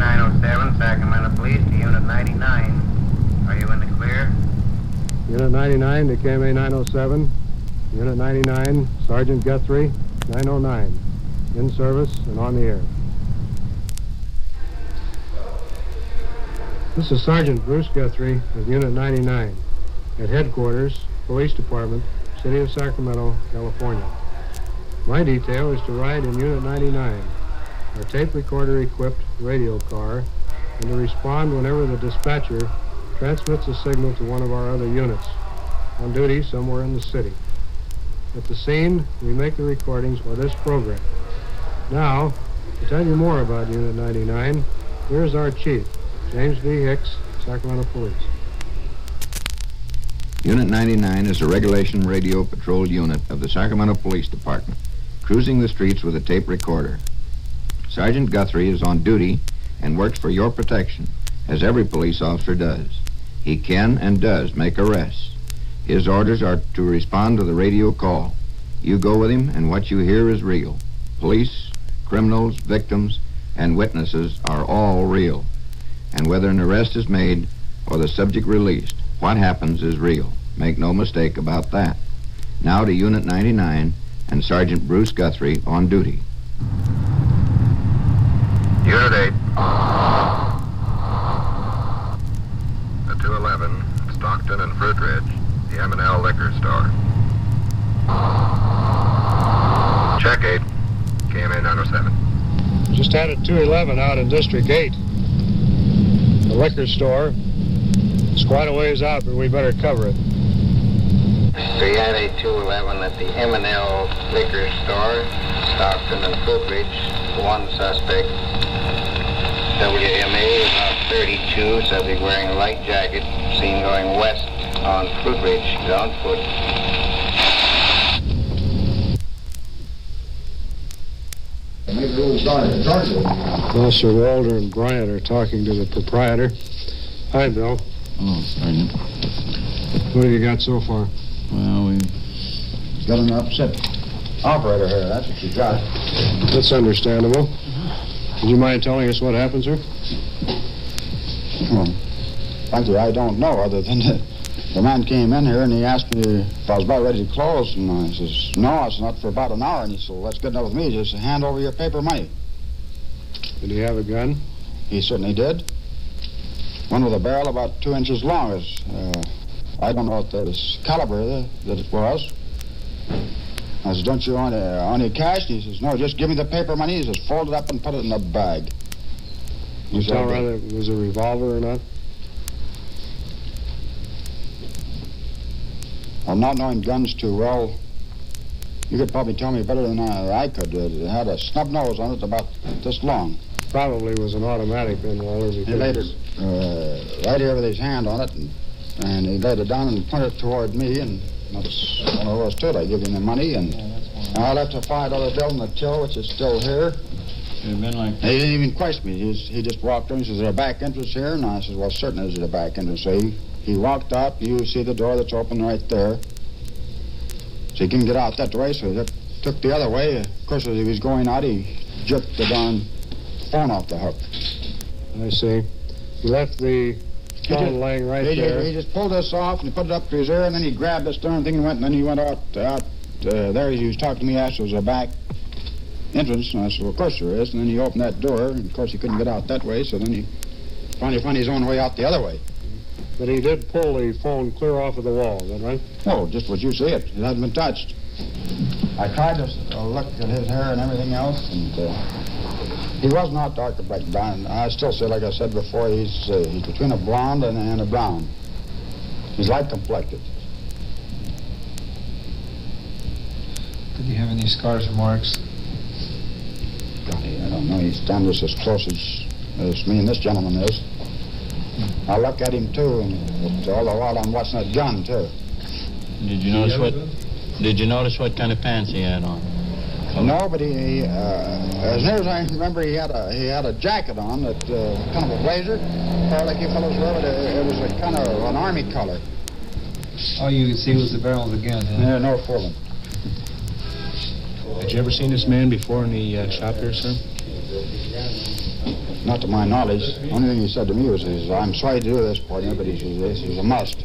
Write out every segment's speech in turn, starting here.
907, Sacramento Police to Unit 99. Are you in the clear? Unit 99 to KMA 907. Unit 99, Sergeant Guthrie, 909. In service and on the air. This is Sergeant Bruce Guthrie of Unit 99 at Headquarters, Police Department, City of Sacramento, California. My detail is to ride in Unit 99, our tape recorder-equipped radio car, and to respond whenever the dispatcher transmits a signal to one of our other units on duty somewhere in the city. At the scene, we make the recordings for this program. Now, to tell you more about Unit 99, here's our chief, James V. Hicks, Sacramento Police. Unit 99 is a regulation radio patrol unit of the Sacramento Police Department, cruising the streets with a tape recorder. Sergeant Guthrie is on duty and works for your protection, as every police officer does. He can and does make arrests. His orders are to respond to the radio call. You go with him, and what you hear is real. Police, criminals, victims, and witnesses are all real. And whether an arrest is made or the subject released, what happens is real. Make no mistake about that. Now to Unit 99 and Sergeant Bruce Guthrie on duty. Unit 8. The 211, Stockton and Fruitridge, the M&L liquor store. Check 8, KMA 907. Just had a 211 out in District 8. The liquor store. It's quite a ways out, but we better cover it. We had a 211 at the M&L liquor store, Stockton and Fruitridge. One suspect, WMA, about 32, subject wearing a light jacket, seen going west on Fruitridge, on foot. Officer Walter and Bryant are talking to the proprietor. Hi, Bill. Hello, Sergeant. What have you got so far? Well, we got an upset operator here. That's what you got. That's understandable. Would you mind telling us what happened, sir? Well, frankly, I don't know, other than the man came in here and he asked me if I was about ready to close, and I says, no, it's not for about an hour. And he said, well, that's good enough with me. Just hand over your paper money. Did he have a gun? He certainly did. One with a barrel about 2 inches long. I don't know what the caliber that it was. I said, don't you want any cash? And he says, no, just give me the paper money. He says, fold it up and put it in a bag. You tell whether it was a revolver or not? Well, not knowing guns too well, you could probably tell me better than I could. It had a snub nose on it about this long. Probably was an automatic then, Walter. He laid it right here with his hand on it, and he laid it down and pointed it toward me, and that's all there was to it. I give him the money, and I left a $5 bill in the till, which is still here. He didn't even question me. He just walked in and says, is there a back entrance here? And I said, well, certainly there's a back entrance. So he walked out. You see the door that's open right there. So he couldn't get out that way, so he took the other way. Of course, as he was going out, he jerked the darn phone off the hook. I see. He left the phone laying right there. He just pulled this off and he put it up to his ear, and then he grabbed this darn thing and then he went out there. He was talking to me, asked if there was a back entrance, and I said, well, of course there is. And then he opened that door, and of course he couldn't get out that way, so then he finally found his own way out the other way. But he did pull the phone clear off of the wall, is that right? Oh, just what you see it. It hasn't been touched. I tried to look at his hair and everything else, and he was not dark or black brown. I still say, like I said before, he's between a blonde and a brown. He's light complected. Did he have any scars or marks? Golly, I don't know. He's done this as close as me and this gentleman is. I look at him too, and all the while I'm watching that gun too. Did you notice what kind of pants he had on? No, but he as near as I remember, he had a jacket on that kind of a blazer, or like you fellows wear, but it was a kind of an army color. All you could see was the barrel of the gun. Huh? Yeah, no fooling. Had you ever seen this man before in the shop here, sir? Not to my knowledge. The only thing he said to me was, I'm sorry to do this, partner, but he says this is a must.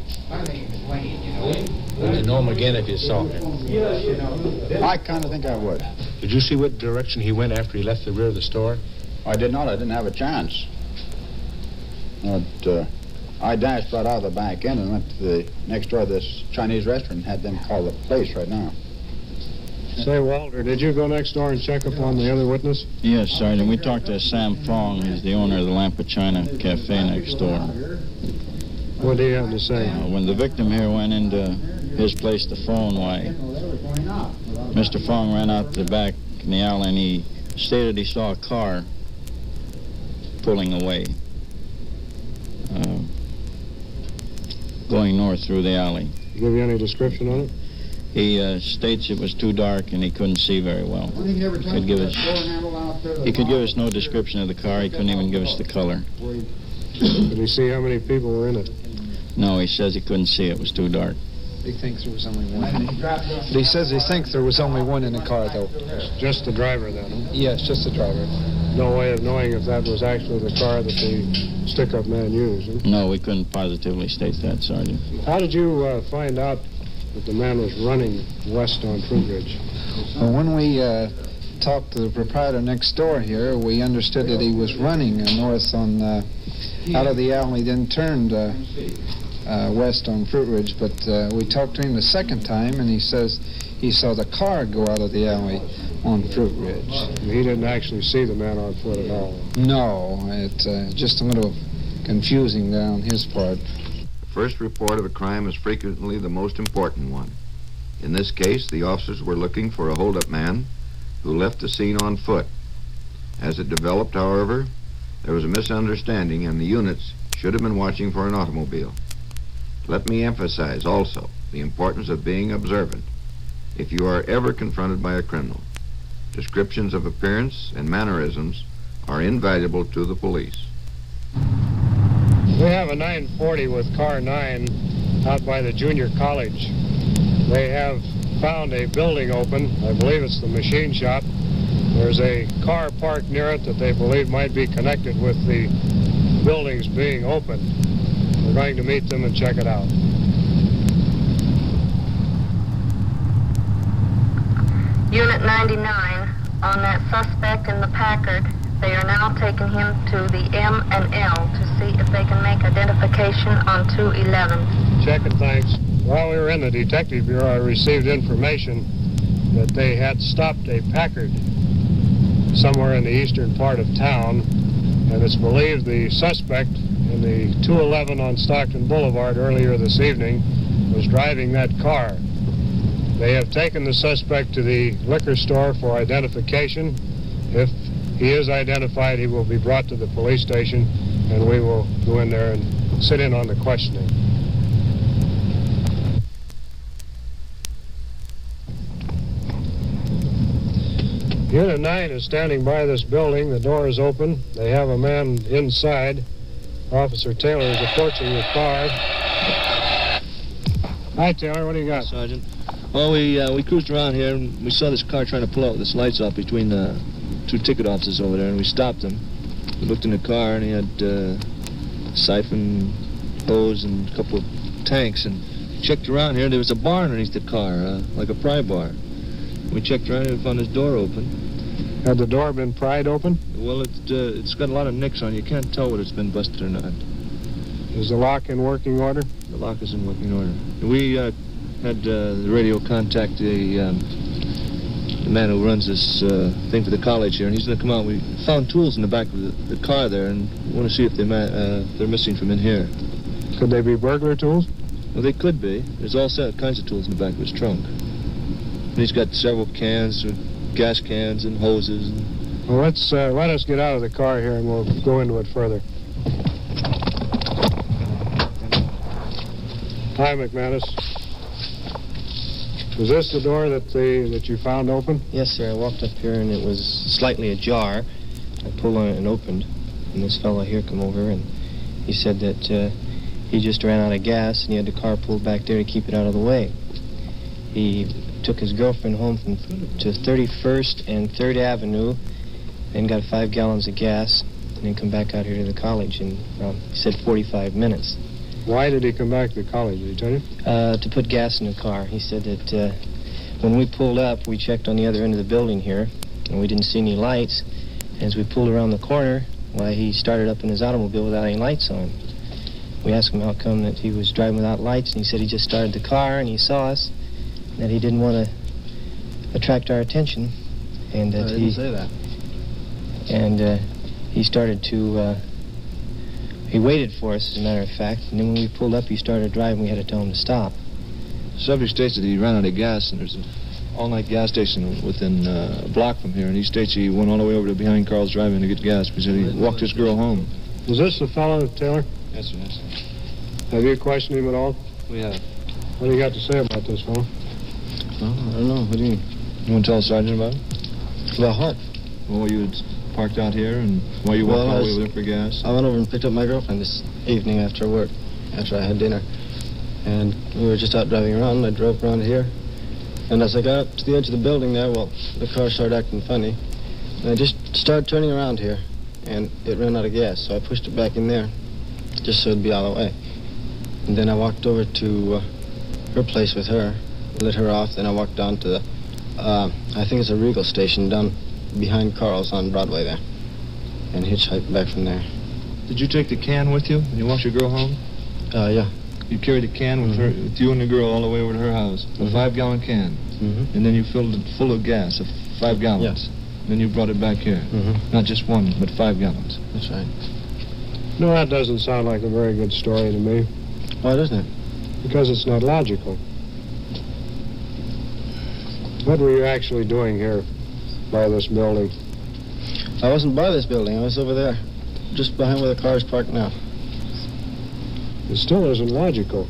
Would you know him again if you saw him? I kind of think I would. Did you see what direction he went after he left the rear of the store? I did not. I didn't have a chance. But I dashed right out of the back end and went to the next door of this Chinese restaurant and had them call the police right now. Say, Walter, did you go next door and check up on the other witness? Yes, Sergeant. We talked to Sam Fong. He's the owner of the Lamp of China Cafe next door. What did he have to say? When the victim here went into his place to phone, why, Mr. Fong ran out the back in the alley and he stated he saw a car pulling away, going north through the alley. Give you any description on it? He states it was too dark and he couldn't see very well. He could give us no description of the car. He couldn't even give us the color. Did he see how many people were in it? No, he says he couldn't see. It was too dark. He thinks there was only one. But he says he thinks there was only one in the car, though. Just the driver, then? Huh? Yes, just the driver. No way of knowing if that was actually the car that the stick-up man used, huh? No, we couldn't positively state that, Sergeant. How did you find out that the man was running west on Fruitridge? Well, when we talked to the proprietor next door here, we understood that he was running north on out of the alley, then turned west on Fruitridge. But we talked to him the second time, and he says he saw the car go out of the alley on Fruitridge. He didn't actually see the man on foot at all? No, it's just a little confusing there on his part. The first report of a crime is frequently the most important one. In this case, the officers were looking for a hold-up man who left the scene on foot. As it developed, however, there was a misunderstanding and the units should have been watching for an automobile. Let me emphasize also the importance of being observant. If you are ever confronted by a criminal, descriptions of appearance and mannerisms are invaluable to the police. We have a 940 with car 9 out by the junior college. They have found a building open. I believe it's the machine shop. There's a car parked near it that they believe might be connected with the buildings being opened. We're going to meet them and check it out. Unit 99, on that suspect in the Packard. They are now taking him to the M&L to see if they can make identification on 211. Checking, thanks. While we were in the Detective Bureau, I received information that they had stopped a Packard somewhere in the eastern part of town, and it's believed the suspect in the 211 on Stockton Boulevard earlier this evening was driving that car. They have taken the suspect to the liquor store for identification. If he is identified, he will be brought to the police station, and we will go in there and sit in on the questioning. Unit 9 is standing by this building. The door is open. They have a man inside. Officer Taylor is approaching the car. Hi, Taylor. What do you got? Sergeant. Well, we cruised around here, and we saw this car trying to pull out with its lights off between the two ticket offices over there, and we stopped him. We looked in the car, and he had siphon, hose, and a couple of tanks, and we checked around here. There was a bar underneath the car, like a pry bar. We checked around and found his door open. Had the door been pried open? Well, it's got a lot of nicks on it. You can't tell whether it's been busted or not. Is the lock in working order? The lock is in working order. We had the radio contact the man who runs this thing for the college here, and he's going to come out. We found tools in the back of the car there, and we want to see if they're missing from in here. Could they be burglar tools? Well, they could be. There's all kinds of tools in the back of his trunk. And he's got several cans, gas cans and hoses. Well, let us get out of the car here, and we'll go into it further. Hi, McManus. Was this the door that you found open? Yes, sir. I walked up here, and it was slightly ajar. I pulled on it and opened, and this fellow here come over, and he said that he just ran out of gas, and he had the car pulled back there to keep it out of the way. He took his girlfriend home to 31st and 3rd Avenue and got 5 gallons of gas. and then come back out here to the college in, he said 45 minutes. Why did he come back to the college, did he tell you? To put gas in the car. He said that when we pulled up, we checked on the other end of the building here, and we didn't see any lights. And as we pulled around the corner, why, he started up in his automobile without any lights on. We asked him how come that he was driving without lights, and he said he just started the car and he saw us, and that he didn't want to attract our attention, and that I didn't say that. And he started to, he waited for us, as a matter of fact, and then when we pulled up, he started driving. We had to tell him to stop. The subject states that he ran out of gas, and there's an all-night gas station within a block from here, and he states he went all the way over to behind Carl's driving to get gas because he walked his girl home. Was this the fellow, Taylor? Yes, sir, yes. Have you questioned him at all? We have. What do you got to say about this fellow? Well, I don't know. What do you mean? You want to tell the sergeant about it? About what? Well, you had parked out here, and why you walked all the way over there for gas? I went over and picked up my girlfriend this evening after work, after I had dinner. And we were just out driving around, and I drove around here. And as I got up to the edge of the building there, well, the car started acting funny. And I just started turning around here, and it ran out of gas, so I pushed it back in there, just so it'd be out of the way. And then I walked over to her place with her, lit her off, then I walked down to the, I think it's a Regal station down behind Carl's on Broadway there, and hitchhiked back from there. Did you take the can with you when you walked your girl home? Yeah. You carried a can with her, with you and the girl all the way over to her house, a 5-gallon can, and then you filled it full of gas, of 5 gallons. Yes. Then you brought it back here. Not just 1, but 5 gallons. That's right. No, that doesn't sound like a very good story to me. Why doesn't it? Because it's not logical. What were you actually doing here by this building? I wasn't by this building. I was over there, just behind where the car's parked now. It still isn't logical.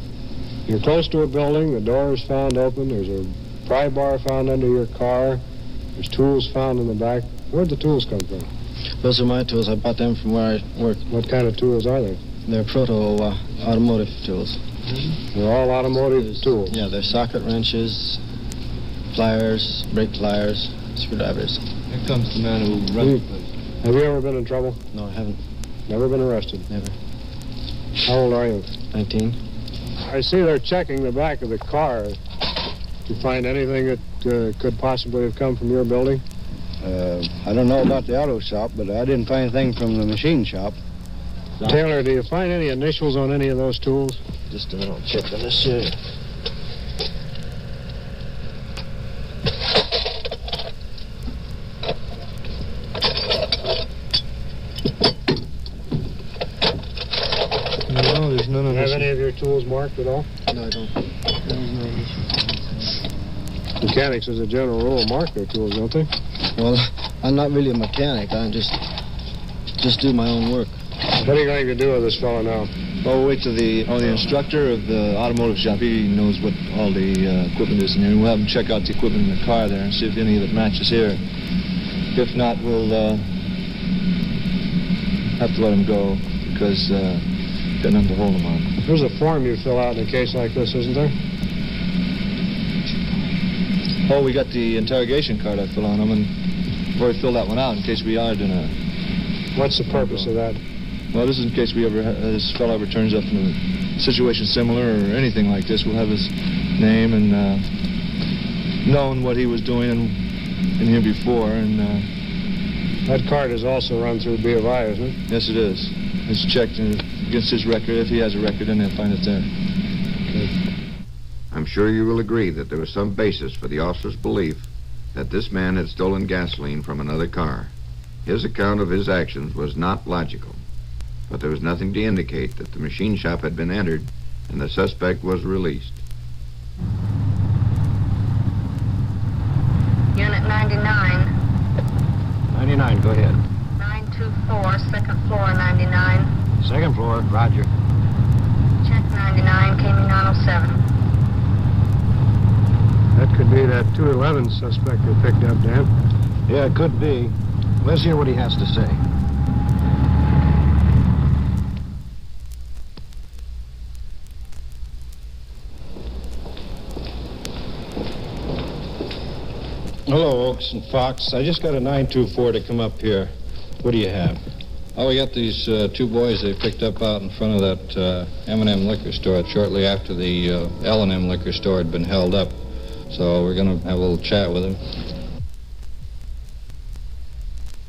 You're close to a building, the door is found open, there's a pry bar found under your car, there's tools found in the back. Where'd the tools come from? Those are my tools. I bought them from where I work. What kind of tools are they? They're automotive tools. They're all automotive tools? Yeah, they're socket wrenches, pliers, brake pliers, screwdrivers. Here comes the man who runs the place. Have you ever been in trouble? No, I haven't. Never been arrested? Never. How old are you? 19. I see they're checking the back of the car. Did you find anything that could possibly have come from your building? I don't know about the auto shop, but I didn't find anything from the machine shop. Taylor, do you find any initials on any of those tools? Just a minute, I'll check on this here. No, there's none of Do you this. have any of your tools marked at all? No, I don't. There's no initial. Mechanics, as a general rule, mark their tools, don't they? Well, I'm not really a mechanic. I just do my own work. What are you going to do with this fellow now? Well, we'll wait till the instructor of the automotive shop, he knows what all the equipment is in here. We'll have him check out the equipment in the car there and see if any of it matches here. If not, we'll have to let him go because got nothing to hold him on. There's a form you fill out in a case like this, isn't there? Oh, we got the interrogation card I fill on him, and we've already filled that one out in case we are doing a... What's the purpose of that? Well, this is in case this fellow ever turns up in a situation similar or anything like this. We'll have his name and known what he was doing in here before. And that card is also run through B of I, isn't it? Yes, it is. It's checked against his record. If he has a record, then they'll find it there. Okay. I'm sure you will agree that there was some basis for the officer's belief that this man had stolen gasoline from another car. His account of his actions was not logical, but there was nothing to indicate that the machine shop had been entered and the suspect was released. Unit 99. 99, go ahead. 924, second floor, 99. Second floor, roger. Check 99, came in 907. That could be that 211 suspect they picked up, Dan. Yeah, it could be. Let's hear what he has to say. Hello, Oaks and Fox. I just got a 924 to come up here. What do you have? Oh, we got these two boys they picked up out in front of that M&M liquor store shortly after the L&M liquor store had been held up. So we're going to have a little chat with them.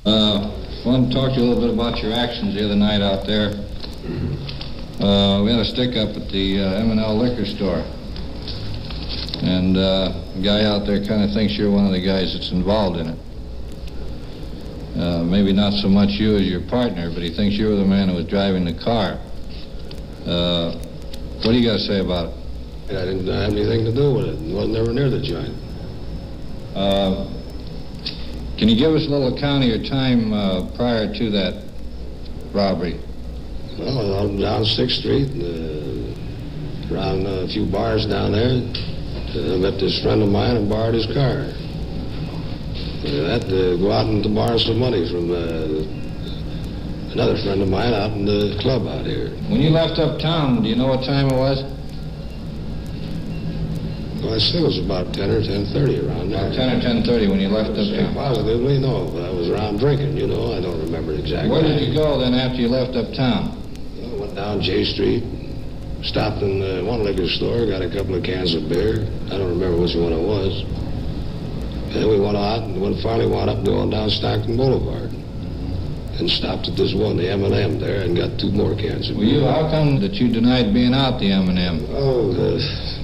I wanted to talk to you a little bit about your actions the other night out there. We had a stick-up at the M&L liquor store. And the guy out there kind of thinks you're one of the guys that's involved in it. Maybe not so much you as your partner, but he thinks you were the man who was driving the car. What do you got to say about it? I didn't have anything to do with it. I was never near the joint. Can you give us a little account of your time prior to that robbery? Well, I was down 6th Street, around a few bars down there. I met this friend of mine and borrowed his car. I had to go out and to borrow some money from another friend of mine out in the club out here. When you left uptown, do you know what time it was? Well, I think it was about 10 or 10:30 around there. About 10 or 10:30 when you left uptown? Positively, no, but I was around drinking, you know. I don't remember exactly. Where did you go then after you left uptown? I went down J Street, stopped in one liquor store, got a couple of cans of beer. I don't remember which one it was. And then we went out and finally wound up going down Stockton Boulevard. And stopped at this one, the M&M there, and got 2 more cans of beer. How come that you denied being out the M&M? Oh,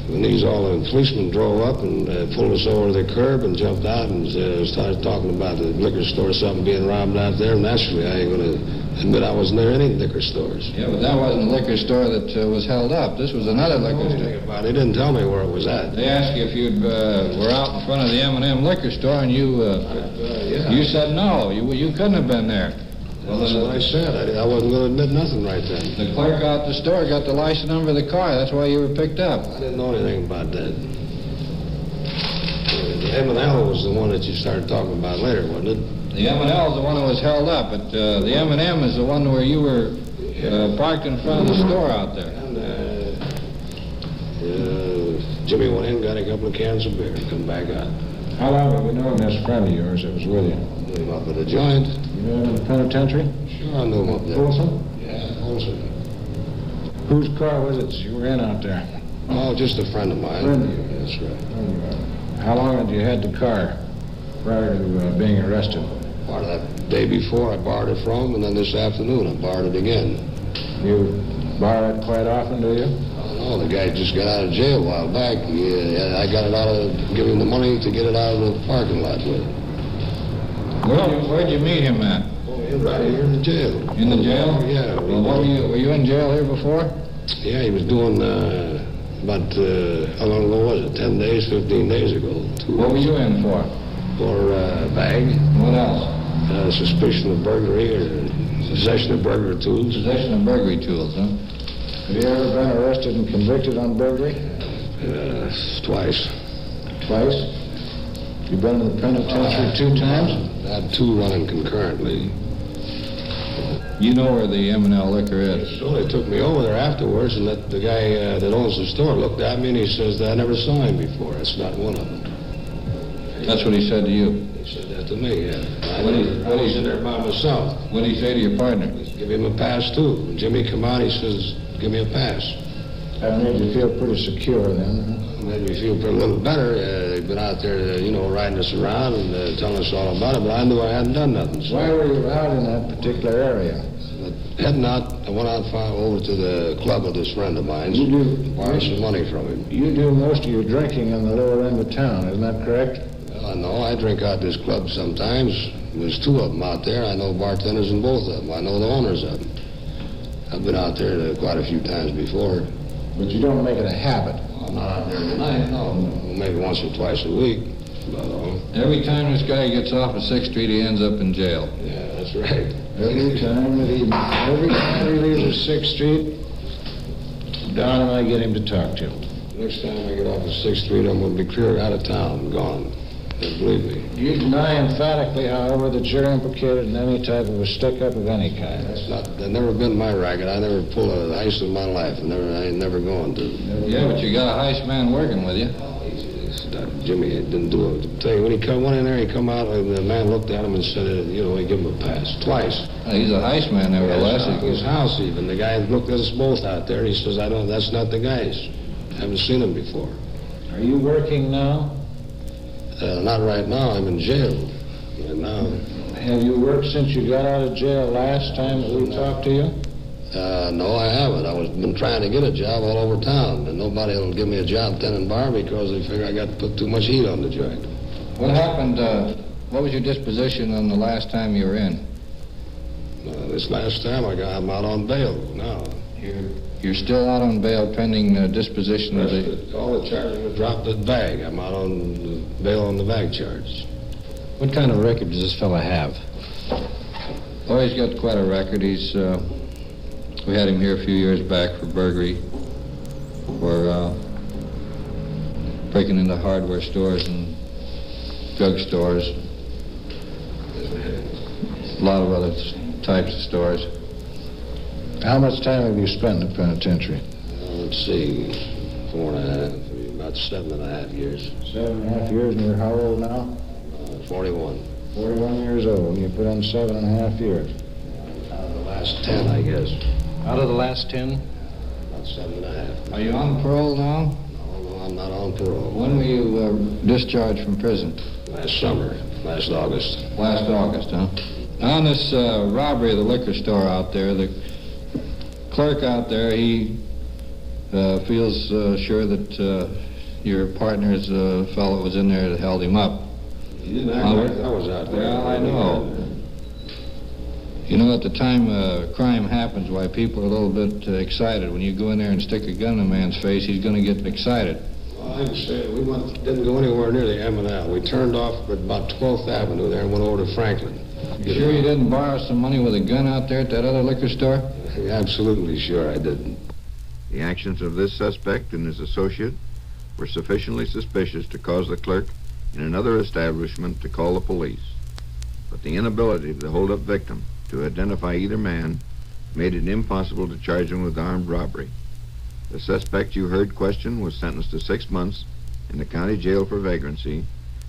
when all the policemen drove up and pulled us over the curb and jumped out and started talking about the liquor store, something being robbed out there, naturally I ain't going to admit I wasn't near any liquor stores. Yeah, but that wasn't a liquor store that was held up. This was another liquor store. They didn't tell me where it was at. They asked you if you were out in front of the M&M liquor store, and you said no. You couldn't have been there. Well, that's what I said. I wasn't going to admit nothing right then. The clerk out the store got the license number of the car. That's why you were picked up. I didn't know anything about that. The M&L was the one that you started talking about later, wasn't it? The M&L is the one that was held up, but the M&M is the one where you were parked in front of the store out there. And Jimmy went in, got a couple of cans of beer, and come back out. How long have we known this friend of yours that was with you? Knew him up at the joint. You knew him in the penitentiary? Sure, I knew him up there. Folsom? Yeah, Folsom. Whose car was it you were in out there? Oh, just a friend of mine. Friend of you? That's right. How long had you had the car prior to being arrested? Part of that day before I borrowed it from him, and then this afternoon I borrowed it again. You borrow it quite often, do you? Oh, the guy just got out of jail a while back. I got it out of, give him the money to get it out of the parking lot with. Where'd you meet him at? Right here in the jail. In the jail? Yeah. Well, were you in jail here before? Yeah, he was doing about, how long ago was it? 10 days, 15 days ago. What were you in for? For bag. What else? Suspicion of burglary or possession of burglary tools. Possession of burglary tools, huh? Have you ever been arrested and convicted on burglary? Twice. Twice? You've been in the penitentiary 2 times? I had 2 running concurrently. You know where the M&L liquor is? So they took me over there afterwards, and the guy that owns the store looked at me and he says, I never saw him before. That's not one of them. That's what he said to you? He said that to me, yeah. I was in there by myself. What did he say to your partner? Give him a pass, too. When Jimmy come out, he says, give me a pass. That made you feel pretty secure then, huh? Made me feel a little better. They'd been out there, riding us around and telling us all about it, but I knew I hadn't done nothing. So. Why were you out in that particular area? Heading out, I went out over to the club with this friend of mine. You do? Borrowed some money from him. You do most of your drinking in the lower end of town, isn't that correct? Well, I know. I drink out this club sometimes. There's 2 of them out there. I know bartenders in both of them. I know the owners of them. I've been out there quite a few times before. But you don't make it a habit? Well, I'm not out there tonight, no. Maybe once or twice a week. Every time this guy gets off of 6th Street, he ends up in jail. Yeah, that's right. Every time he leaves 6th Street, Don and I get him to talk to. Next time I get off of 6th Street, I'm going to be clear out of town, gone. Believe me. You deny emphatically, however, that you're implicated in any type of a stick-up of any kind. That's never been my racket. I never pulled a heist in my life. I ain't never going to. Yeah, but you got a heist man working with you. He's Jimmy didn't do it. Tell you, when he went in there, he come out, and the man looked at him and said, he gave him a pass. Twice. He's a heist man, nevertheless. Yes, his house even. The guy looked at us both out there. He says, that's not the guys. Haven't seen him before. Are you working now? Not right now. I'm in jail. Right now. Have you worked since you got out of jail last time that we talked to you? No, I haven't. Been trying to get a job all over town, and nobody will give me a job tending bar because they figure I got to put too much heat on the joint. What happened, what was your disposition on the last time you were in? This last time I'm out on bail now. You're still out on bail pending disposition of the... All the charges were dropped at bag. I'm out on bail on the bag charge. What kind of record does this fella have? Oh, he's got quite a record. We had him here a few years back for burglary, for breaking into hardware stores and drug stores, a lot of other types of stores. How much time have you spent in the penitentiary? Let's see, 4.5, about 7.5 years. 7.5 years, and you're how old now? 41. 41 years old, and you put in 7.5 years. Out of the last 10, I guess. Out of the last 10? About 7.5. Are you on parole now? No, I'm not on parole. When were you discharged from prison? Last summer, last August. Last August, huh? On this robbery of the liquor store out there, the clerk out there, he feels sure that your partner's fellow was in there that held him up. He didn't act like I was out there. Well, I know. You know, at the time crime happens, why people are a little bit excited. When you go in there and stick a gun in a man's face, he's going to get excited. Well, I understand. We didn't go anywhere near the M&L. We turned off at about 12th Avenue there and went over to Franklin. You sure you didn't borrow some money with a gun out there at that other liquor store? Absolutely sure I didn't. The actions of this suspect and his associate were sufficiently suspicious to cause the clerk in another establishment to call the police. But the inability of the hold-up victim to identify either man made it impossible to charge him with armed robbery. The suspect you heard questioned was sentenced to 6 months in the county jail for vagrancy,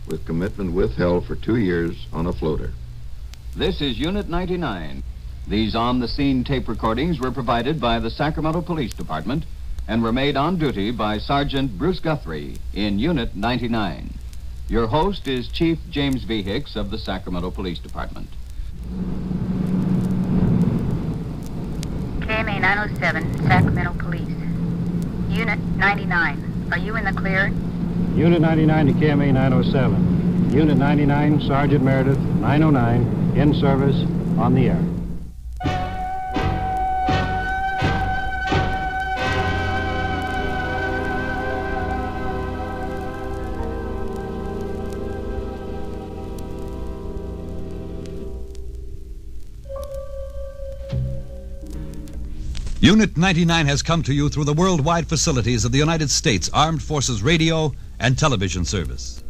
with commitment withheld for 2 years on a floater. This is Unit 99. These on-the-scene tape recordings were provided by the Sacramento Police Department and were made on duty by Sergeant Bruce Guthrie in Unit 99. Your host is Chief James V. Hicks of the Sacramento Police Department. KMA 907, Sacramento Police. Unit 99, are you in the clear? Unit 99 to KMA 907. Unit 99, Sergeant Meredith, 909, in service, on the air. Unit 99 has come to you through the worldwide facilities of the United States Armed Forces Radio and Television Service.